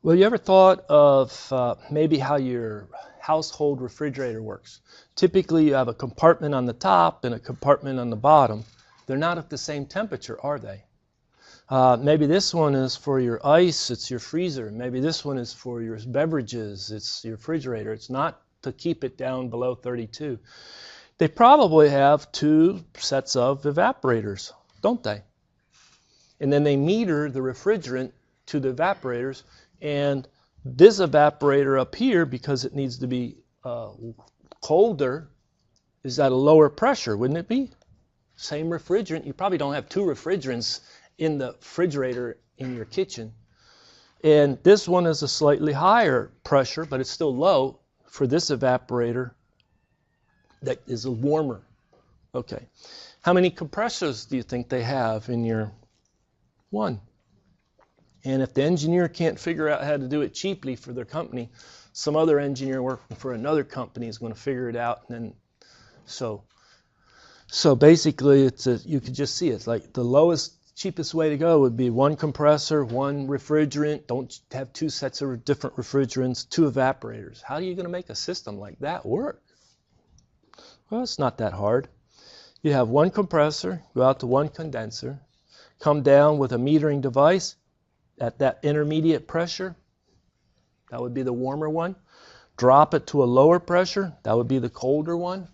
Well, you ever thought of maybe how your household refrigerator works? Typically, you have a compartment on the top and a compartment on the bottom. They're not at the same temperature, are they? Maybe this one is for your ice, it's your freezer. Maybe this one is for your beverages, it's your refrigerator. It's not to keep it down below 32. They probably have two sets of evaporators, don't they? And then they meter the refrigerant to the evaporators. And this evaporator up here, because it needs to be colder, is at a lower pressure, wouldn't it be? Same refrigerant. You probably don't have two refrigerants in the refrigerator in your kitchen. And this one is a slightly higher pressure, but it's still low for this evaporator that is warmer. Okay. How many compressors do you think they have in your one? And if the engineer can't figure out how to do it cheaply for their company, some other engineer working for another company is going to figure it out. And then, so basically, you could just see it's like the lowest, cheapest way to go would be one compressor, one refrigerant. Don't have two sets of different refrigerants, two evaporators. How are you going to make a system like that work? Well, it's not that hard. You have one compressor, go out to one condenser, come down with a metering device at that intermediate pressure, that would be the warmer one. Drop it to a lower pressure, that would be the colder one.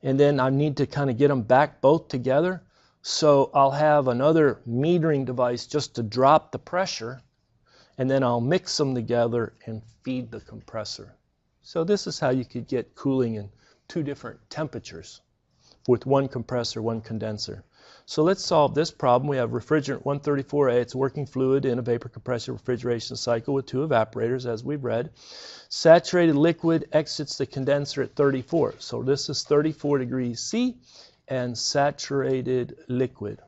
And then I need to kind of get them back both together. So I'll have another metering device just to drop the pressure, and then I'll mix them together and feed the compressor. So this is how you could get cooling in two different temperatures with one compressor, one condenser. So let's solve this problem. We have refrigerant 134A. It's a working fluid in a vapor compressor refrigeration cycle with two evaporators, as we've read. Saturated liquid exits the condenser at 34. So this is 34 degrees C and saturated liquid.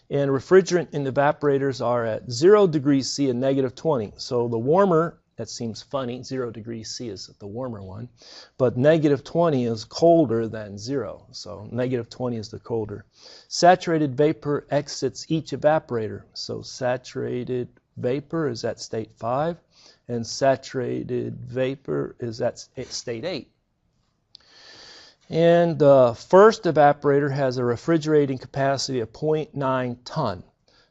And refrigerant in the evaporators are at 0 degrees C and negative 20. So the warmer, that seems funny, 0 degrees C is the warmer one, but negative 20 is colder than 0. So negative 20 is the colder. Saturated vapor exits each evaporator. So saturated vapor is at state 5, and saturated vapor is at state 8. And the first evaporator has a refrigerating capacity of 0.9 ton.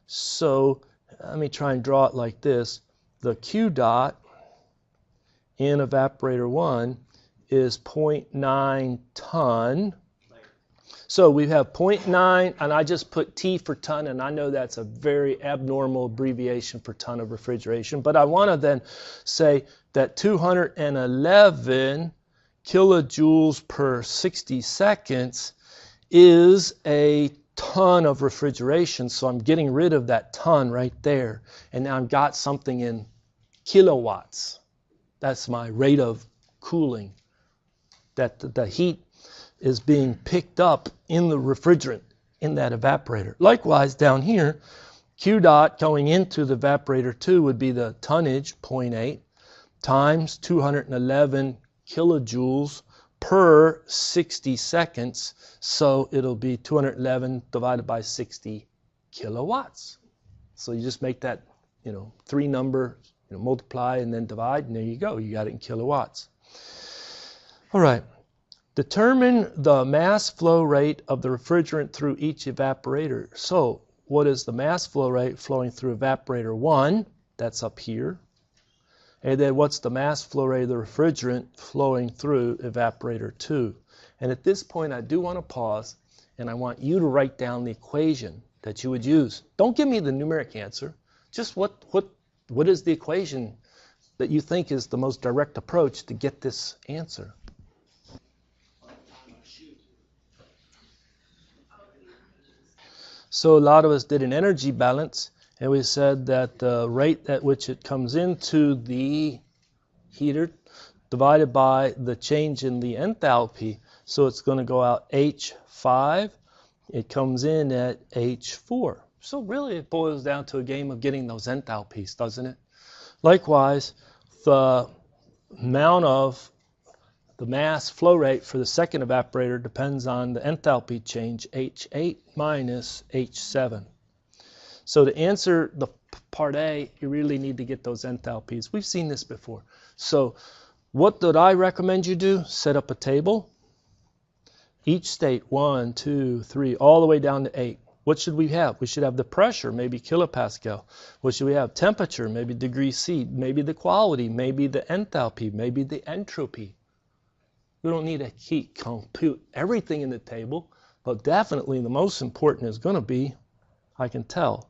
So let me try and draw it like this. The Q dot in evaporator 1 is 0.9 ton. So we have 0.9, and I just put T for ton, and I know that's a very abnormal abbreviation for ton of refrigeration, but I want to then say that 211 kilojoules per 60 seconds is a ton of refrigeration, so I'm getting rid of that ton right there, and now I've got something in kilowatts. That's my rate of cooling, that the heat is being picked up in the refrigerant in that evaporator. Likewise, down here, Q dot going into the evaporator 2 would be the tonnage, 0.8, times 211 kilojoules per 60 seconds. So it'll be 211 divided by 60 kilowatts. So you just make that, three number, multiply and then divide, and there you go. You got it in kilowatts. All right. Determine the mass flow rate of the refrigerant through each evaporator. So what is the mass flow rate flowing through evaporator 1? That's up here. And then what's the mass flow rate of the refrigerant flowing through evaporator 2? And at this point, I do want to pause, and I want you to write down the equation that you would use. Don't give me the numeric answer. Just what is the equation that you think is the most direct approach to get this answer? So a lot of us did an energy balance, and we said that the rate at which it comes into the heater divided by the change in the enthalpy. So it's going to go out H5. It comes in at H4. So really it boils down to a game of getting those enthalpies, doesn't it? Likewise, the amount of the mass flow rate for the second evaporator depends on the enthalpy change, H8 minus H7. So to answer the part A, you really need to get those enthalpies. We've seen this before. So what did I recommend you do? Set up a table. Each state, 1, 2, 3, all the way down to 8. What should we have? We should have the pressure, maybe kilopascal. What should we have? Temperature, maybe degrees C, maybe the quality, maybe the enthalpy, maybe the entropy. We don't need to compute everything in the table, but definitely the most important is going to be, I can tell,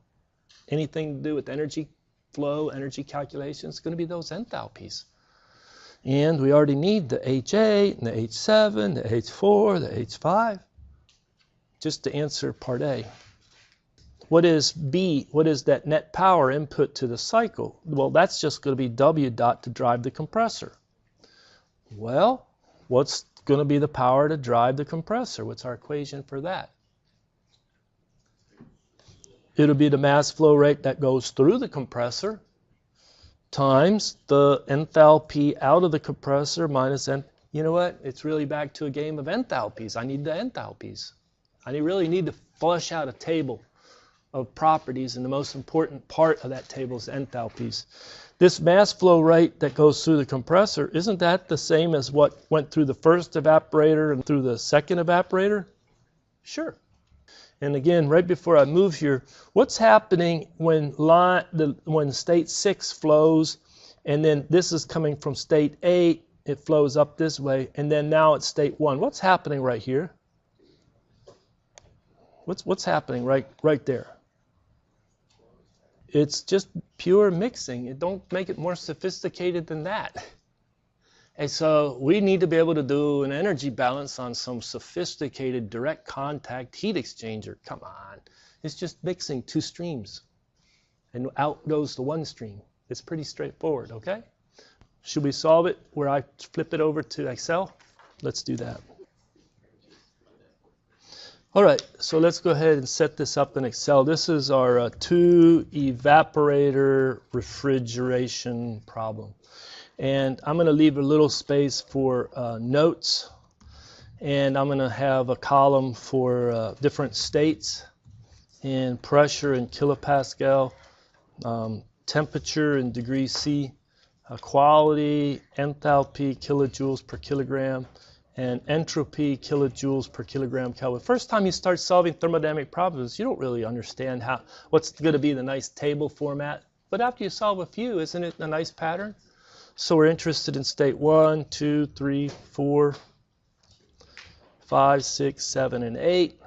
anything to do with energy flow, energy calculations, it's going to be those enthalpies. And we already need the H8, and the H7, the H4, the H5, just to answer part A. What is B? What is that net power input to the cycle? Well, that's just going to be W dot to drive the compressor. Well, what's going to be the power to drive the compressor? What's our equation for that? It'll be the mass flow rate that goes through the compressor times the enthalpy out of the compressor minus you know what? It's really back to a game of enthalpies. I need the enthalpies. I really need to flush out a table of properties, and the most important part of that table is enthalpies. This mass flow rate that goes through the compressor, isn't that the same as what went through the first evaporator and through the second evaporator? Sure. And again, right before I move here, what's happening when state 6 flows, and then this is coming from state 8, it flows up this way, and then now it's state 1. What's happening right here? What's happening right there? It's just pure mixing. It don't make it more sophisticated than that. And so we need to be able to do an energy balance on some sophisticated direct contact heat exchanger. Come on. It's just mixing 2 streams. And out goes the 1 stream. It's pretty straightforward, okay? Should we solve it where I flip it over to Excel? Let's do that. All right, so let's go ahead and set this up in Excel. This is our 2 evaporator refrigeration problem. And I'm going to leave a little space for notes, and I'm going to have a column for different states and pressure in kilopascal, temperature in degrees C, quality, enthalpy, kilojoules per kilogram, and entropy, kilojoules per kilogram Kelvin. First time you start solving thermodynamic problems, you don't really understand what's going to be the nice table format. But after you solve a few, isn't it a nice pattern? So we're interested in state 1, 2, 3, 4, 5, 6, 7, and 8.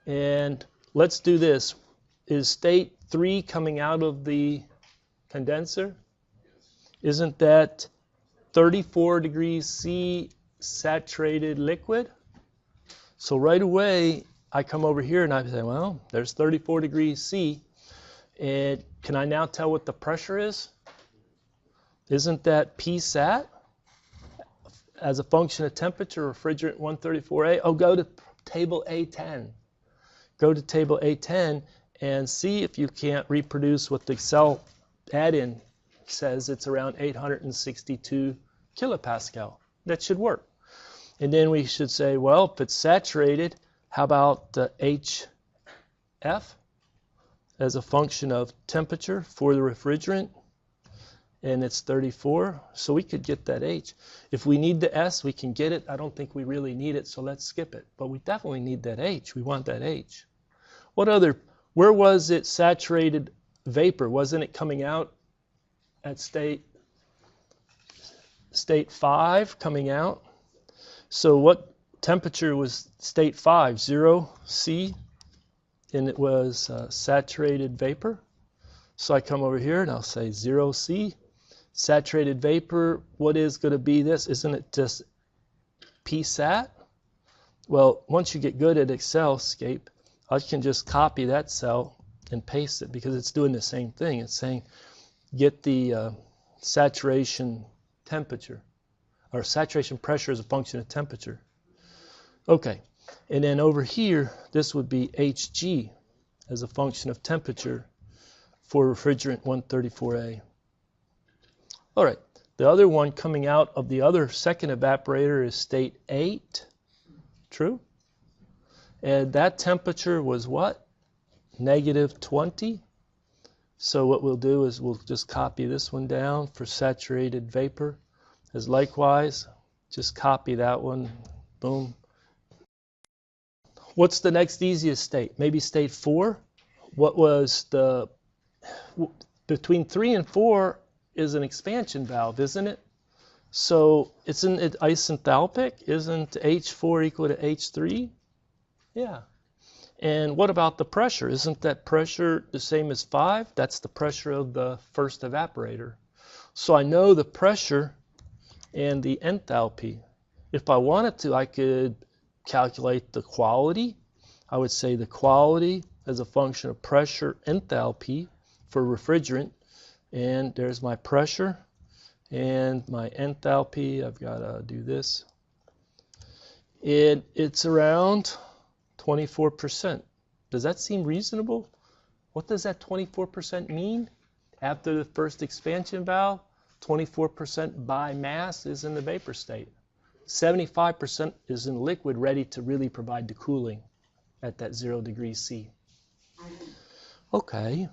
And let's do this. Is state 3 coming out of the condenser? Isn't that 34 degrees C saturated liquid? So right away, I come over here and I say, well, there's 34 degrees C. And can I now tell what the pressure is? Isn't that P sat as a function of temperature, refrigerant 134A? Oh, go to table A10. Go to table A10 and see if you can't reproduce what the Excel add-in says. It's around 862 kilopascal. That should work. And then we should say, well, if it's saturated, how about HF as a function of temperature for the refrigerant? And it's 34, so we could get that H. If we need the S, we can get it. I don't think we really need it, so let's skip it. But we definitely need that H. We want that H. Where was it saturated vapor? Wasn't it coming out at state 5 coming out? So what temperature was state 5? 0 C, and it was saturated vapor. So I come over here and I'll say 0 C. Saturated vapor, what is going to be this? Isn't it just Psat? Well, once you get good at Excel-scape, I can just copy that cell and paste it because it's doing the same thing. It's saying get the saturation temperature, or saturation pressure as a function of temperature. Okay, and then over here, this would be Hg as a function of temperature for refrigerant 134A. All right, the other one coming out of the other second evaporator is state 8, true? And that temperature was what? -20. So what we'll do is we'll just copy this one down for saturated vapor. As likewise, just copy that one. Boom. What's the next easiest state? Maybe state 4? What was the... Between 3 and 4 is an expansion valve, isn't it? So isn't it isenthalpic? Isn't H4 equal to H3? Yeah. And what about the pressure? Isn't that pressure the same as 5? That's the pressure of the first evaporator. So I know the pressure and the enthalpy. If I wanted to, I could calculate the quality. I would say the quality as a function of pressure enthalpy for refrigerant. And there's my pressure and my enthalpy. I've got to do this. It's around 24%. Does that seem reasonable? What does that 24% mean? After the first expansion valve, 24% by mass is in the vapor state. 75% is in liquid, ready to really provide the cooling at that 0 degrees C. Okay.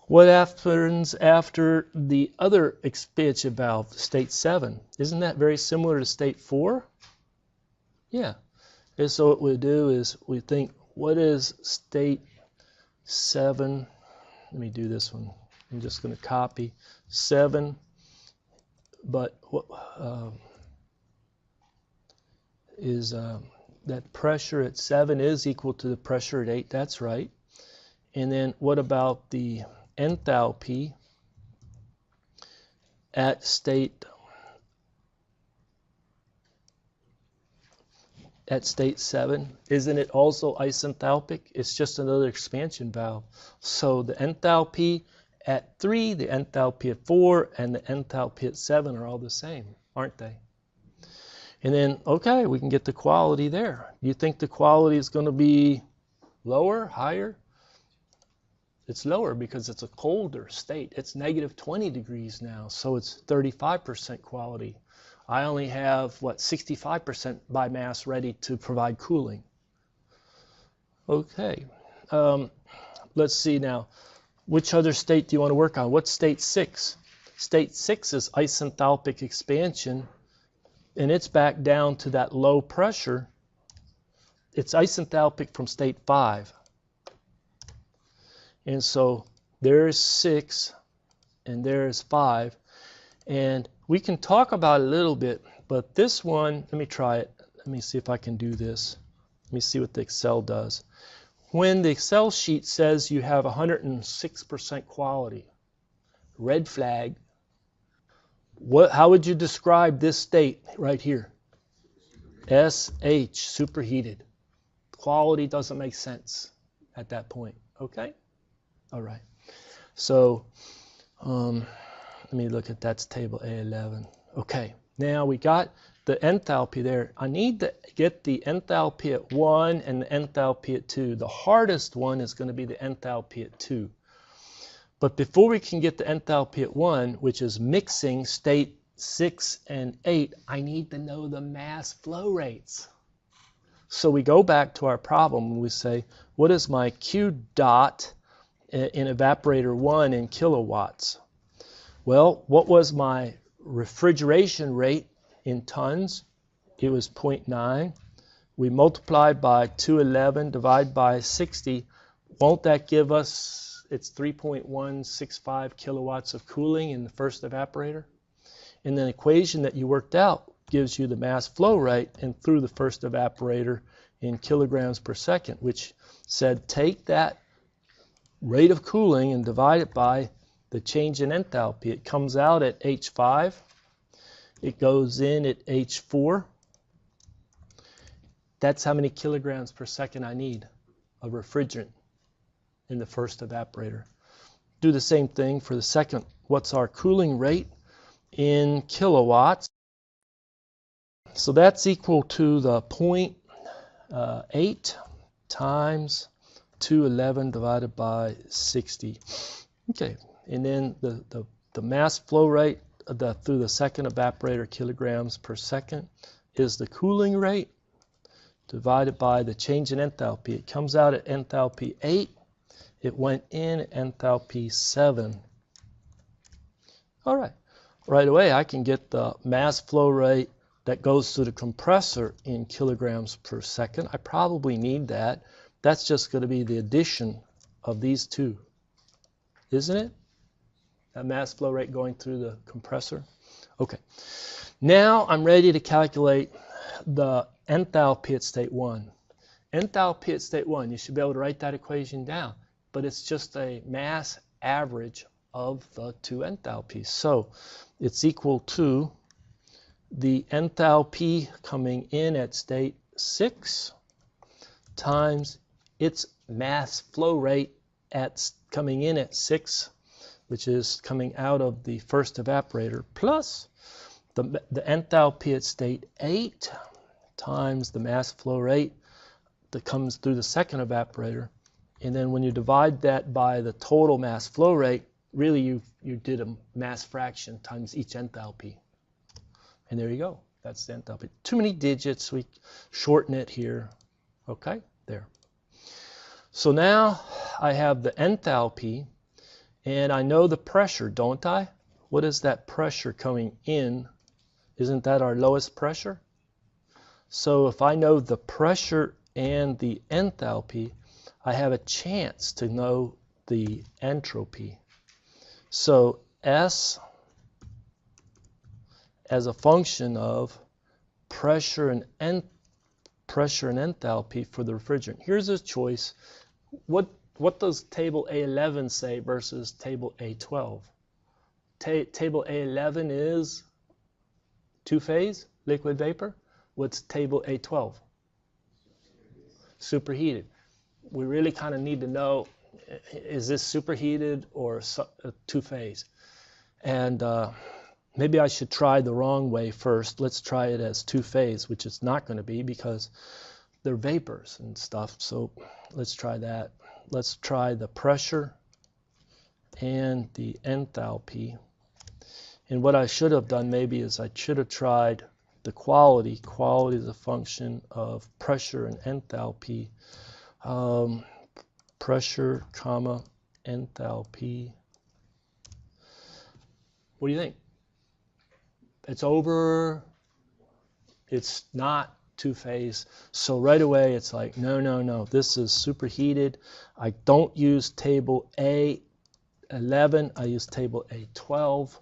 What happens after the other expansion valve, state 7? Isn't that very similar to state 4? Yeah. And so what we do is we think, what is state 7? Let me do this one. I'm just going to copy 7. But what is that pressure at 7 is equal to the pressure at 8. That's right. And then what about the enthalpy at state 7? Isn't it also isenthalpic? It's just another expansion valve. So the enthalpy at 3, the enthalpy at 4, and the enthalpy at 7 are all the same, aren't they? And then, okay, we can get the quality there. Do you think the quality is going to be lower, higher? It's lower because it's a colder state. It's negative 20 degrees now, so it's 35% quality. I only have, 65% by mass ready to provide cooling. Okay, let's see now. Which other state do you want to work on? What's state 6? State 6 is isenthalpic expansion, and it's back down to that low pressure. It's isenthalpic from state 5. And so there's 6, and there's 5. And we can talk about it a little bit, but this one, let me try it. Let me see if I can do this. Let me see what the Excel does. When the Excel sheet says you have 106% quality, red flag, how would you describe this state right here? SH, superheated. Quality doesn't make sense at that point, okay? All right. So let me look at that's table A11. Okay, now we got the enthalpy there. I need to get the enthalpy at 1 and the enthalpy at 2. The hardest one is going to be the enthalpy at 2. But before we can get the enthalpy at 1, which is mixing state 6 and 8, I need to know the mass flow rates. So we go back to our problem and we say, what is my Q dot in evaporator 1 in kilowatts? Well, what was my refrigeration rate in tons? It was 0.9. We multiplied by 211, divide by 60. Won't that give us, it's 3.165 kilowatts of cooling in the first evaporator? And the equation that you worked out gives you the mass flow rate and through the first evaporator in kilograms per second, which said take that rate of cooling and divide it by the change in enthalpy. It comes out at H5. It goes in at H4. That's how many kilograms per second I need of refrigerant in the first evaporator. Do the same thing for the second. What's our cooling rate in kilowatts? So that's equal to the 0.8 times 211 divided by 60. Okay, and then the mass flow rate through the second evaporator, kilograms per second, is the cooling rate divided by the change in enthalpy. It comes out at enthalpy 8, It went in enthalpy 7. All right. Right away, I can get the mass flow rate that goes through the compressor in kilograms per second. I probably need that. That's just going to be the addition of these two, isn't it? That mass flow rate going through the compressor. Okay. Now I'm ready to calculate the enthalpy at state 1. Enthalpy at state 1, you should be able to write that equation down, but it's just a mass average of the two enthalpies. So it's equal to the enthalpy coming in at state 6 times its mass flow rate at coming in at 6, which is coming out of the first evaporator, plus the enthalpy at state 8 times the mass flow rate that comes through the second evaporator. And then when you divide that by the total mass flow rate, really you did a mass fraction times each enthalpy. And there you go. That's the enthalpy. Too many digits. We shorten it here. Okay, there. So now I have the enthalpy, and I know the pressure, don't I? What is that pressure coming in? Isn't that our lowest pressure? So if I know the pressure and the enthalpy, I have a chance to know the entropy. So S as a function of pressure and enthalpy for the refrigerant. Here's a choice. What does table A11 say versus table A12? Table A11 is two-phase liquid vapor. What's table A12? Superheated. We really kind of need to know, is this superheated or two-phase? And maybe I should try the wrong way first. Let's try it as two-phase, which it's not going to be because they're vapors and stuff. So let's try that. Let's try the pressure and the enthalpy. And what I should have done maybe is I should have tried the quality. Quality is a function of pressure and enthalpy. Pressure, comma, enthalpy. What do you think? It's over. It's not two-phase. So right away it's like, no. This is superheated. I don't use table A11. I use table A12,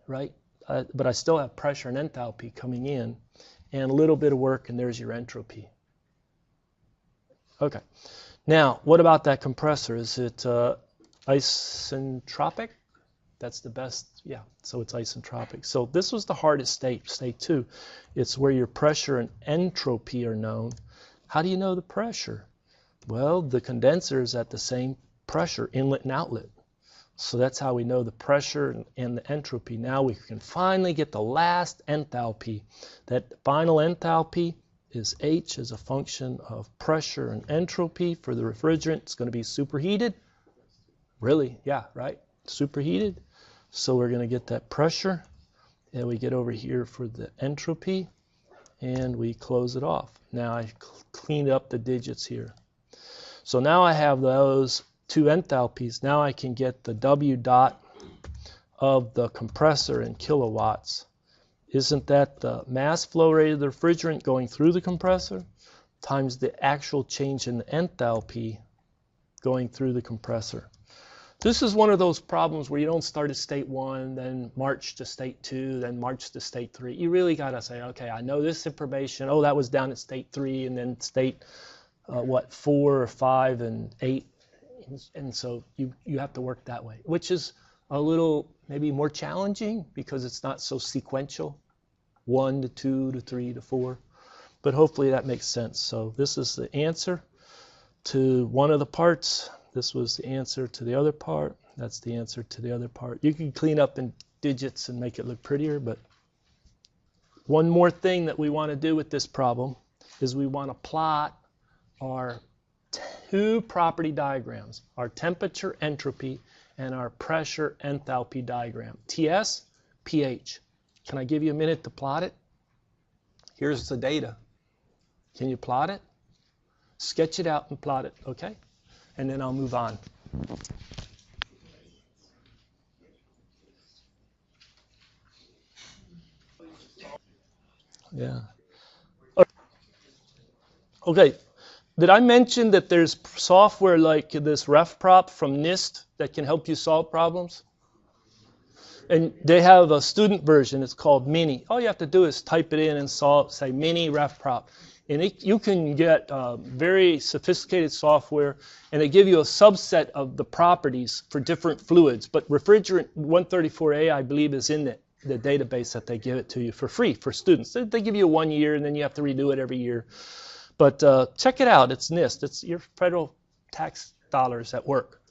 right? But I still have pressure and enthalpy coming in, and a little bit of work, and there's your entropy. Okay. Now, what about that compressor? Is it isentropic? That's the best, yeah, so it's isentropic. So this was the hardest state, state 2. It's where your pressure and entropy are known. How do you know the pressure? Well, the condenser is at the same pressure, inlet and outlet. So that's how we know the pressure and the entropy. Now we can finally get the last enthalpy. That final enthalpy is H as a function of pressure and entropy for the refrigerant. It's going to be superheated. Really? Yeah, right? Superheated. So we're going to get that pressure, and we get over here for the entropy, and we close it off. Now I cleaned up the digits here. So now I have those two enthalpies. Now I can get the W dot of the compressor in kilowatts. Isn't that the mass flow rate of the refrigerant going through the compressor times the actual change in the enthalpy going through the compressor? This is one of those problems where you don't start at state 1, then march to state 2, then march to state 3. You really got to say, okay, I know this information. Oh, that was down at state 3, and then state, 4 or 5 and 8. And so you have to work that way, which is a little maybe more challenging because it's not so sequential, 1 to 2 to 3 to 4. But hopefully that makes sense. So this is the answer to one of the parts. This was the answer to the other part. That's the answer to the other part. You can clean up in digits and make it look prettier, but one more thing that we want to do with this problem is we want to plot our two property diagrams, our temperature entropy and our pressure enthalpy diagram, TS, pH. Can I give you a minute to plot it? Here's the data. Can you plot it? Sketch it out and plot it, okay? And then I'll move on. Yeah. Okay. Did I mention that there's software like this RefProp from NIST that can help you solve problems? And they have a student version. It's called Mini. All you have to do is type it in and solve, say Mini RefProp. And you can get very sophisticated software, and they give you a subset of the properties for different fluids. But Refrigerant 134A, I believe, is in the database that they give it to you for free for students. They give you 1 year, and then you have to redo it every year. But check it out. It's NIST. It's your federal tax dollars at work.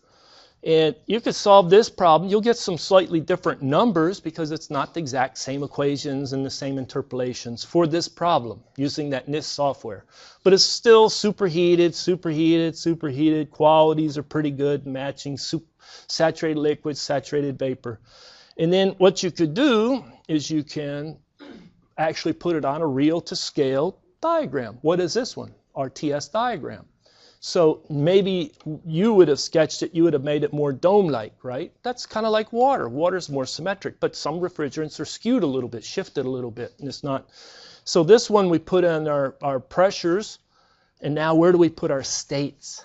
And you could solve this problem. You'll get some slightly different numbers because it's not the exact same equations and the same interpolations for this problem using that NIST software. But it's still superheated, superheated, superheated. Qualities are pretty good, matching saturated liquid, saturated vapor. And then what you could do is you can actually put it on a reel to scale diagram. What is this one? Rts diagram. So maybe you would have sketched it, you would have made it more dome-like, right? That's kind of like water. Water's more symmetric, but some refrigerants are skewed a little bit, shifted a little bit, and it's not. So this one we put in our pressures, and now where do we put our states?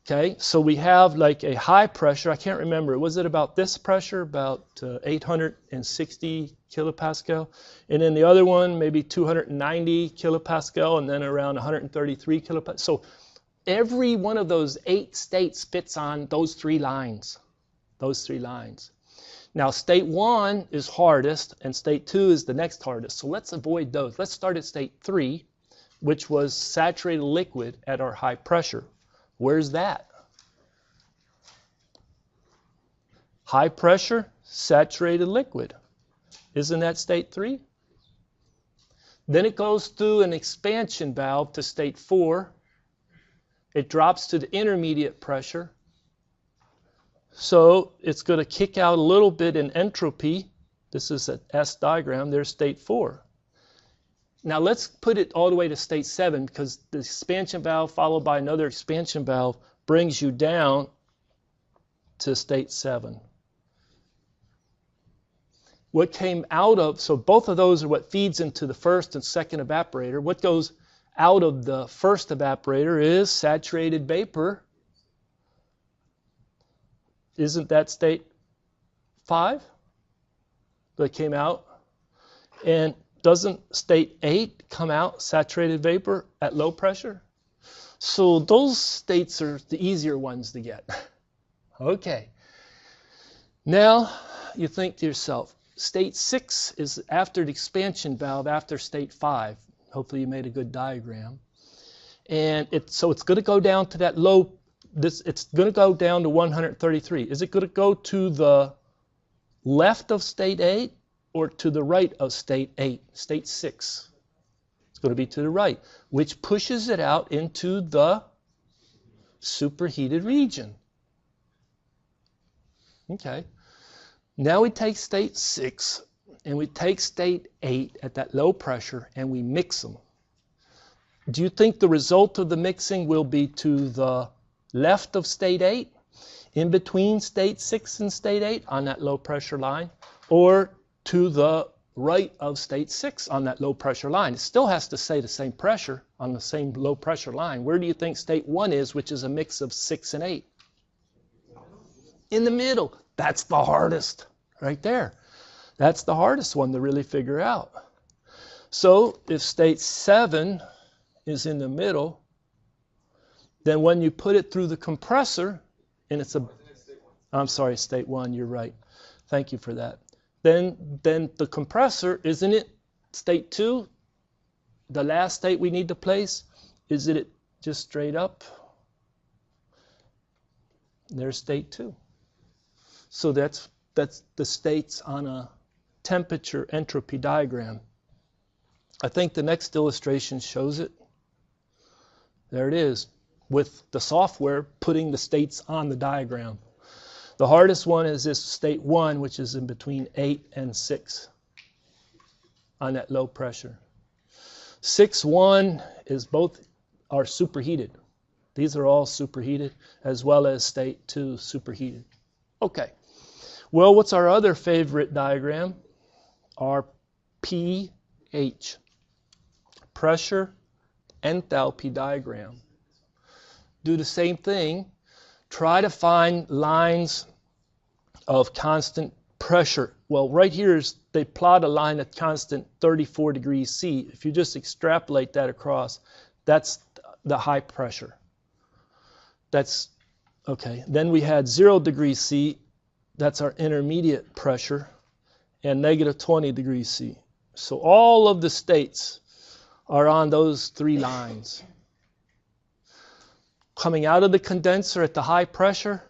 Okay, so we have like a high pressure, I can't remember, was it about this pressure, about 860 kilopascal? And then the other one, maybe 290 kilopascal, and then around 133 kilopascal. So every one of those 8 states fits on those 3 lines, Now state 1 is hardest, and state 2 is the next hardest. So let's avoid those. Let's start at state 3, which was saturated liquid at our high pressure. Where's that? High pressure, saturated liquid. Isn't that state 3? Then it goes through an expansion valve to state 4. It drops to the intermediate pressure. So it's going to kick out a little bit in entropy. This is an S diagram. There's state 4. Now let's put it all the way to state 7 because the expansion valve followed by another expansion valve brings you down to state 7. What came out of, so both of those are what feeds into the first and second evaporator. What goes out of the first evaporator is saturated vapor. Isn't that state 5 that came out? And doesn't state 8 come out saturated vapor at low pressure? So those states are the easier ones to get. Okay. Now you think to yourself, state 6 is after the expansion valve, after state 5. Hopefully you made a good diagram. And so it's going to go down to that low, it's going to go down to 133. Is it going to go to the left of state 8? Or to the right of state 8, state 6. It's going to be to the right, which pushes it out into the superheated region. Okay. Now we take state 6 and we take state 8 at that low pressure and we mix them. Do you think the result of the mixing will be to the left of state 8, in between state 6 and state 8 on that low pressure line, or to the right of state 6 on that low pressure line? It still has to stay the same pressure on the same low pressure line. Where do you think state 1 is, which is a mix of 6 and 8? In the middle. That's the hardest right there. That's the hardest one to really figure out. So if state 7 is in the middle, then when you put it through the compressor, and it's I'm sorry, state 1, you're right. Thank you for that. Then the compressor, isn't it state 2? The last state we need to place? Isn't it just straight up? There's state 2. So that's the states on a temperature entropy diagram. I think the next illustration shows it. There it is, with the software putting the states on the diagram. The hardest one is this state 1, which is in between 8 and 6 on that low pressure. 6-1 is both are superheated. These are all superheated, as well as state 2 superheated. Okay. Well, what's our other favorite diagram? Our pH, pressure enthalpy diagram. Do the same thing. Try to find lines of constant pressure. Well, right here is they plot a line at constant 34 degrees C. If you just extrapolate that across, that's the high pressure. That's okay. Then we had 0 degrees C. That's our intermediate pressure, and negative 20 degrees C. So all of the states are on those three lines. Coming out of the condenser at the high pressure,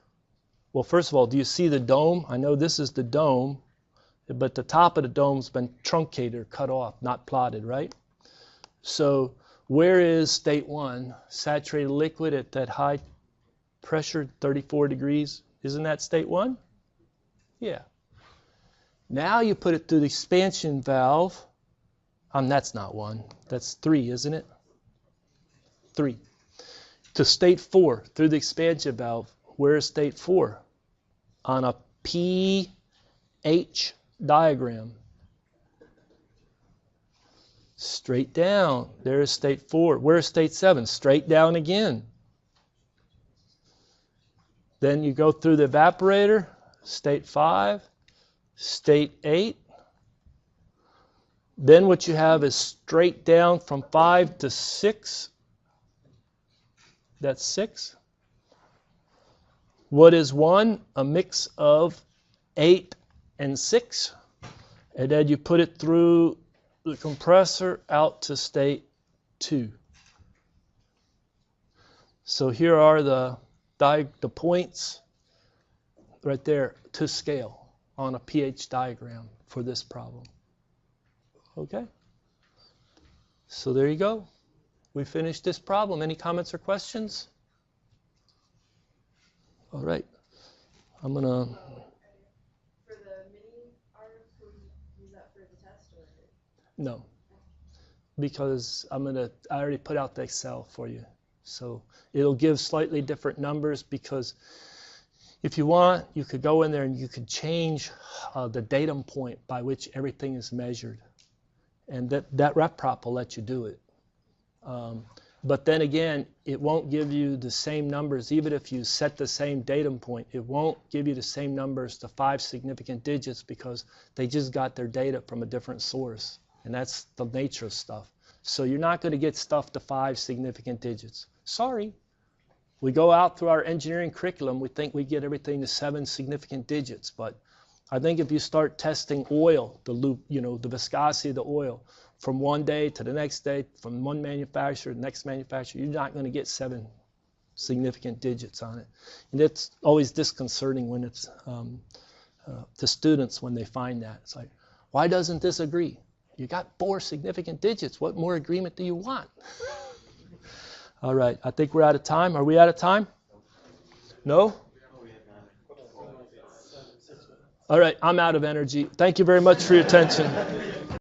well, first of all, do you see the dome? I know this is the dome, but the top of the dome's been truncated or cut off, not plotted, right? So where is state 1? Saturated liquid at that high pressure, 34 degrees. Isn't that state 1? Yeah. Now you put it through the expansion valve. That's not 1. That's 3, isn't it? 3. To state 4 through the expansion valve. Where is state 4? On a pH diagram. Straight down. There is state 4. Where is state 7? Straight down again. Then you go through the evaporator. State 5. State 8. Then what you have is straight down from 5 to 6. That's 6. What is 1? A mix of 8 and 6. And then you put it through the compressor out to state 2. So here are the points right there to scale on a pH diagram for this problem. Okay? So there you go. We finished this problem. Any comments or questions? All right. I'm going to... For the mini R, can we use that for the test? Or? No. Because I already put out the Excel for you. So it'll give slightly different numbers because if you want, you could go in there and you could change the datum point by which everything is measured. And that rep prop will let you do it. But then again, it won't give you the same numbers. Even if you set the same datum point, it won't give you the same numbers to 5 significant digits because they just got their data from a different source. And that's the nature of stuff. So you're not going to get stuff to 5 significant digits. Sorry. We go out through our engineering curriculum, we think we get everything to 7 significant digits. But I think if you start testing oil, the loop, the viscosity of the oil, from one day to the next day, from one manufacturer to the next manufacturer, you're not going to get 7 significant digits on it. And it's always disconcerting when it's to students when they find that. It's like, why doesn't this agree? You got 4 significant digits. What more agreement do you want? All right, I think we're out of time. Are we out of time? No? All right, I'm out of energy. Thank you very much for your attention.